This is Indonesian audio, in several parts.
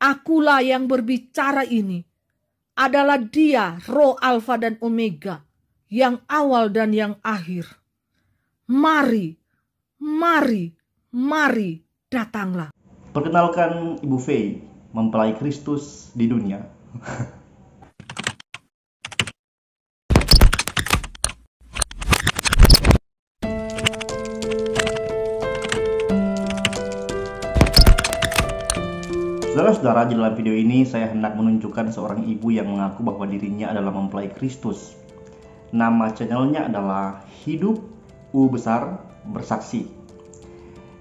Akulah yang berbicara ini. Adalah Dia, Roh Alfa dan Omega, yang awal dan yang akhir. Mari, mari, mari, datanglah. Perkenalkan Ibu Fei, mempelai Kristus di dunia. Saudara-saudara, di dalam video ini saya hendak menunjukkan seorang ibu yang mengaku bahwa dirinya adalah mempelai Kristus. Nama channelnya adalah Hidup U Besar Bersaksi.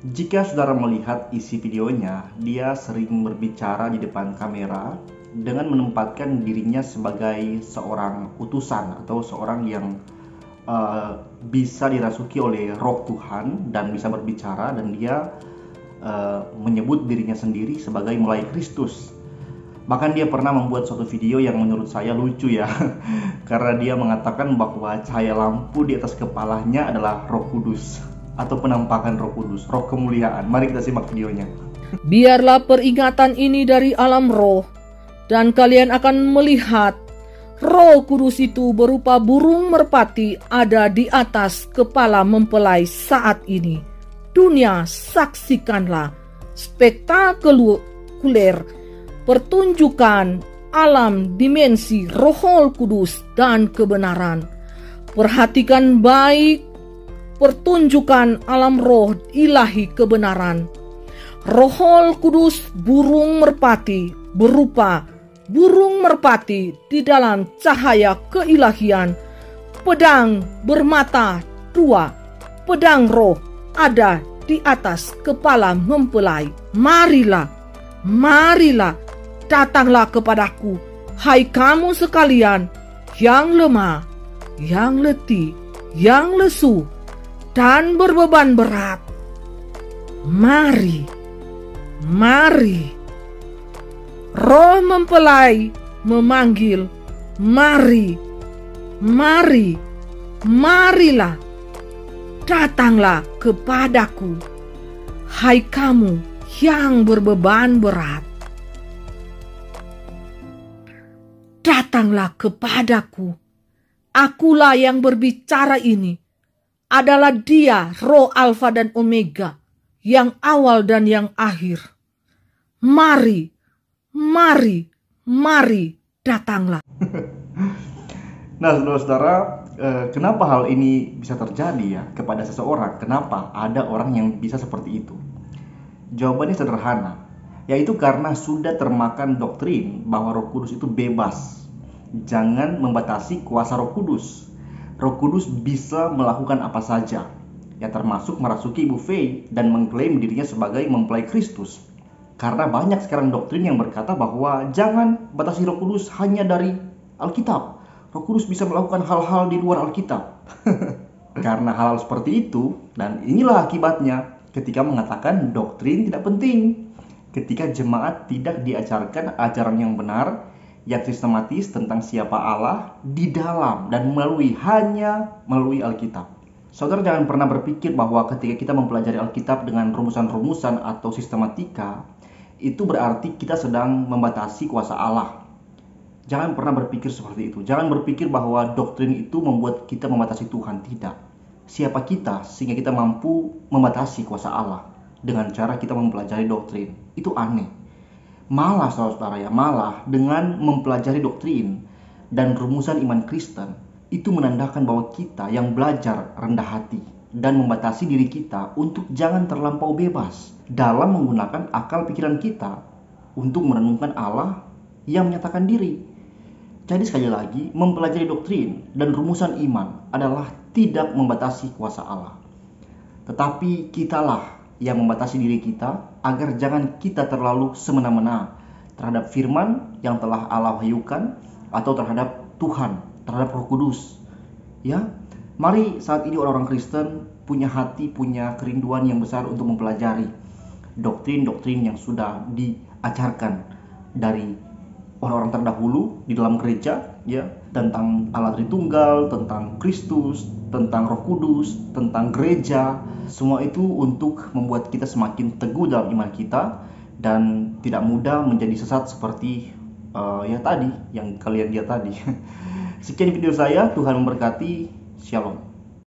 Jika saudara melihat isi videonya, dia sering berbicara di depan kamera dengan menempatkan dirinya sebagai seorang utusan atau seorang yang bisa dirasuki oleh Roh Tuhan dan bisa berbicara, dan dia menyebut dirinya sendiri sebagai mempelai Kristus. Bahkan dia pernah membuat suatu video yang menurut saya lucu ya karena dia mengatakan bahwa cahaya lampu di atas kepalanya adalah Roh Kudus atau penampakan Roh Kudus, Roh kemuliaan. Mari kita simak videonya. Biarlah peringatan ini dari alam roh, dan kalian akan melihat Roh Kudus itu berupa burung merpati ada di atas kepala mempelai saat ini. Dunia, saksikanlah spektakuler pertunjukan alam dimensi Roh Kudus dan kebenaran. Perhatikan baik pertunjukan alam roh ilahi kebenaran. Roh Kudus burung merpati berupa burung merpati di dalam cahaya keilahian. Pedang bermata dua, pedang roh ada di atas kepala mempelai. Marilah, marilah, datanglah kepadaku, hai kamu sekalian yang lemah, yang letih, yang lesu, dan berbeban berat. Mari, mari. Roh mempelai memanggil, mari, mari, marilah. Datanglah kepadaku, hai kamu yang berbeban berat. Datanglah kepadaku. Akulah yang berbicara ini. Adalah Dia, Roh Alfa dan Omega, yang awal dan yang akhir. Mari, mari, mari, datanglah. Nah, saudara-saudara, kenapa hal ini bisa terjadi ya kepada seseorang? Kenapa ada orang yang bisa seperti itu? Jawabannya sederhana, yaitu karena sudah termakan doktrin bahwa Roh Kudus itu bebas. Jangan membatasi kuasa Roh Kudus. Roh Kudus bisa melakukan apa saja, ya termasuk merasuki Ibu Fei dan mengklaim dirinya sebagai mempelai Kristus. Karena banyak sekarang doktrin yang berkata bahwa jangan batasi Roh Kudus hanya dari Alkitab. Roh Kudus bisa melakukan hal-hal di luar Alkitab. Karena hal-hal seperti itu, dan inilah akibatnya ketika mengatakan doktrin tidak penting. Ketika jemaat tidak diajarkan ajaran yang benar, yang sistematis tentang siapa Allah di dalam dan hanya melalui Alkitab. Saudara jangan pernah berpikir bahwa ketika kita mempelajari Alkitab dengan rumusan-rumusan atau sistematika, itu berarti kita sedang membatasi kuasa Allah. Jangan pernah berpikir seperti itu. Jangan berpikir bahwa doktrin itu membuat kita membatasi Tuhan. Tidak. Siapa kita sehingga kita mampu membatasi kuasa Allah dengan cara kita mempelajari doktrin? Itu aneh. Malah saudara-saudara ya, malah dengan mempelajari doktrin dan rumusan iman Kristen, itu menandakan bahwa kita yang belajar rendah hati dan membatasi diri kita untuk jangan terlampau bebas dalam menggunakan akal pikiran kita untuk merenungkan Allah yang menyatakan diri. Jadi sekali lagi, mempelajari doktrin dan rumusan iman adalah tidak membatasi kuasa Allah. Tetapi kitalah yang membatasi diri kita agar jangan kita terlalu semena-mena terhadap firman yang telah Allah wahyukan atau terhadap Tuhan, terhadap Roh Kudus. Ya, mari saat ini orang-orang Kristen punya hati, punya kerinduan yang besar untuk mempelajari doktrin-doktrin yang sudah diajarkan dari orang-orang terdahulu di dalam gereja, ya, tentang Allah Tritunggal, tentang Kristus, tentang Roh Kudus, tentang gereja. Semua itu untuk membuat kita semakin teguh dalam iman kita dan tidak mudah menjadi sesat seperti ya tadi yang kalian lihat tadi. Sekian video saya, Tuhan memberkati. Shalom.